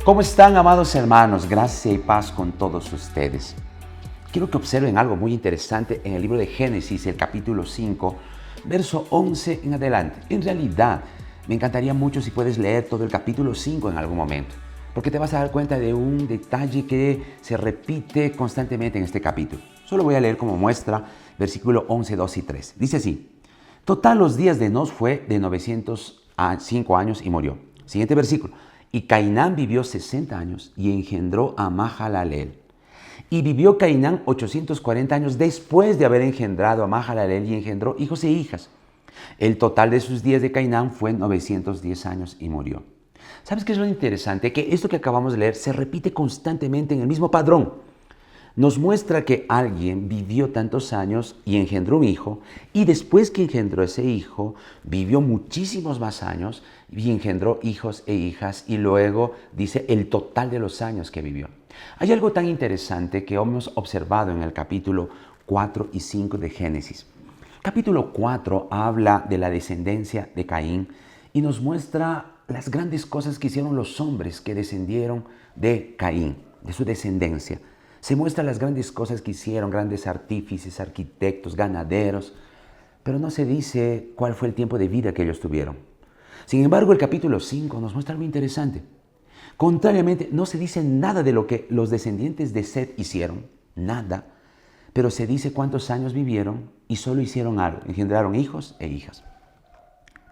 ¿Cómo están, amados hermanos? Gracia y paz con todos ustedes. Quiero que observen algo muy interesante en el libro de Génesis, el capítulo 5, verso 11 en adelante. En realidad, me encantaría mucho si puedes leer todo el capítulo 5 en algún momento, porque te vas a dar cuenta de un detalle que se repite constantemente en este capítulo. Solo voy a leer como muestra versículo 11, 2 y 3. Dice así: Total, los días de Enos fue de 905 años y murió. Siguiente versículo. Y Cainán vivió 60 años y engendró a Mahalaleel. Y vivió Cainán 840 años después de haber engendrado a Mahalaleel y engendró hijos e hijas. El total de sus días de Cainán fue 910 años y murió. ¿Sabes qué es lo interesante? Que esto que acabamos de leer se repite constantemente en el mismo padrón. Nos muestra que alguien vivió tantos años y engendró un hijo, y después que engendró ese hijo, vivió muchísimos más años y engendró hijos e hijas, y luego dice el total de los años que vivió. Hay algo tan interesante que hemos observado en el capítulo 4 y 5 de Génesis. Capítulo 4 habla de la descendencia de Caín y nos muestra las grandes cosas que hicieron los hombres que descendieron de Caín, de su descendencia. Se muestran las grandes cosas que hicieron, grandes artífices, arquitectos, ganaderos, pero no se dice cuál fue el tiempo de vida que ellos tuvieron. Sin embargo, el capítulo 5 nos muestra algo interesante. Contrariamente, no se dice nada de lo que los descendientes de Set hicieron, nada, pero se dice cuántos años vivieron y solo hicieron algo, engendraron hijos e hijas.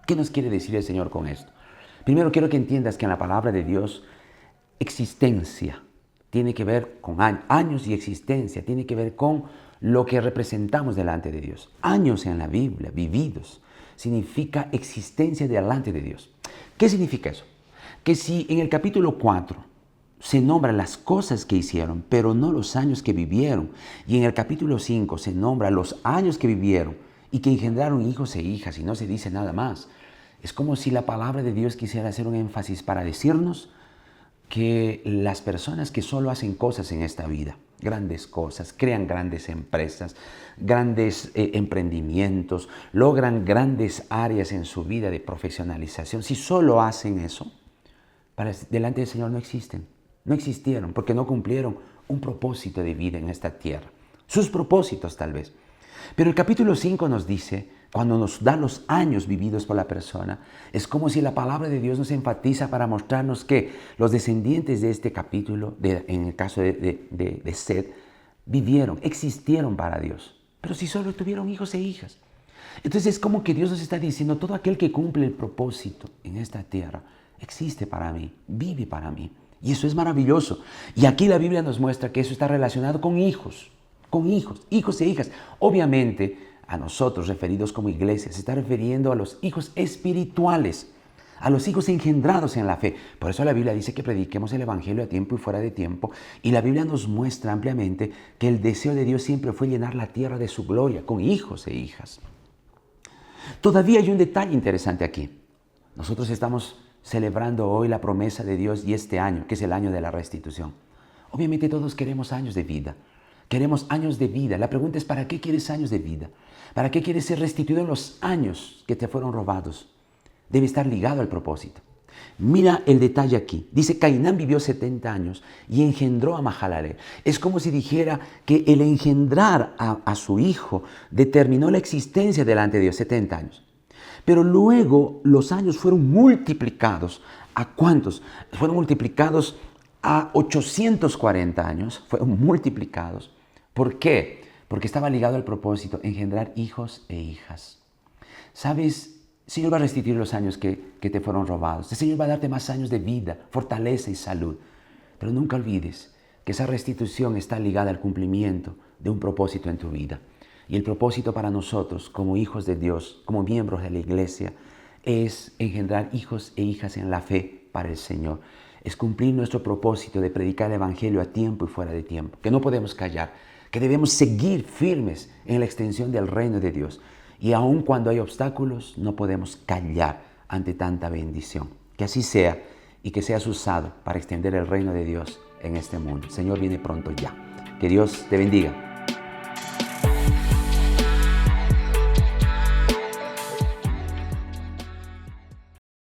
¿Qué nos quiere decir el Señor con esto? Primero quiero que entiendas que en la palabra de Dios, existencia tiene que ver con años, y existencia tiene que ver con lo que representamos delante de Dios. Años en la Biblia, vividos, significa existencia delante de Dios. ¿Qué significa eso? Que si en el capítulo 4 se nombran las cosas que hicieron, pero no los años que vivieron, y en el capítulo 5 se nombran los años que vivieron y que engendraron hijos e hijas, y no se dice nada más, es como si la palabra de Dios quisiera hacer un énfasis para decirnos que las personas que solo hacen cosas en esta vida, grandes cosas, crean grandes empresas, grandes emprendimientos, logran grandes áreas en su vida de profesionalización, si solo hacen eso, delante del Señor no existen, no existieron, porque no cumplieron un propósito de vida en esta tierra. Sus propósitos tal vez. Pero el capítulo 5 nos dice, cuando nos da los años vividos por la persona, es como si la palabra de Dios nos enfatiza para mostrarnos que los descendientes de este capítulo, en el caso de Set, vivieron, existieron para Dios, pero si solo tuvieron hijos e hijas. Entonces es como que Dios nos está diciendo, todo aquel que cumple el propósito en esta tierra, existe para mí, vive para mí. Y eso es maravilloso. Y aquí la Biblia nos muestra que eso está relacionado con hijos e hijas. Obviamente, a nosotros referidos como iglesia, se está refiriendo a los hijos espirituales, a los hijos engendrados en la fe. Por eso la Biblia dice que prediquemos el Evangelio a tiempo y fuera de tiempo. Y la Biblia nos muestra ampliamente que el deseo de Dios siempre fue llenar la tierra de su gloria, con hijos e hijas. Todavía hay un detalle interesante aquí. Nosotros estamos celebrando hoy la promesa de Dios y este año, que es el año de la restitución. Obviamente todos queremos años de vida. Queremos años de vida. La pregunta es, ¿para qué quieres años de vida? ¿Para qué quieres ser restituido en los años que te fueron robados? Debe estar ligado al propósito. Mira el detalle aquí. Dice, Cainán vivió 70 años y engendró a Mahalaleel. Es como si dijera que el engendrar a su hijo determinó la existencia delante de Dios, 70 años. Pero luego los años fueron multiplicados. ¿A cuántos? Fueron multiplicados a 840 años. Fueron multiplicados. ¿Por qué? Porque estaba ligado al propósito, engendrar hijos e hijas. ¿Sabes? El Señor va a restituir los años que te fueron robados. El Señor va a darte más años de vida, fortaleza y salud. Pero nunca olvides que esa restitución está ligada al cumplimiento de un propósito en tu vida. Y el propósito para nosotros, como hijos de Dios, como miembros de la iglesia, es engendrar hijos e hijas en la fe para el Señor. Es cumplir nuestro propósito de predicar el Evangelio a tiempo y fuera de tiempo. Que no podemos callar, que debemos seguir firmes en la extensión del reino de Dios. Y aun cuando hay obstáculos, no podemos callar ante tanta bendición. Que así sea y que seas usado para extender el reino de Dios en este mundo. El Señor viene pronto ya. Que Dios te bendiga.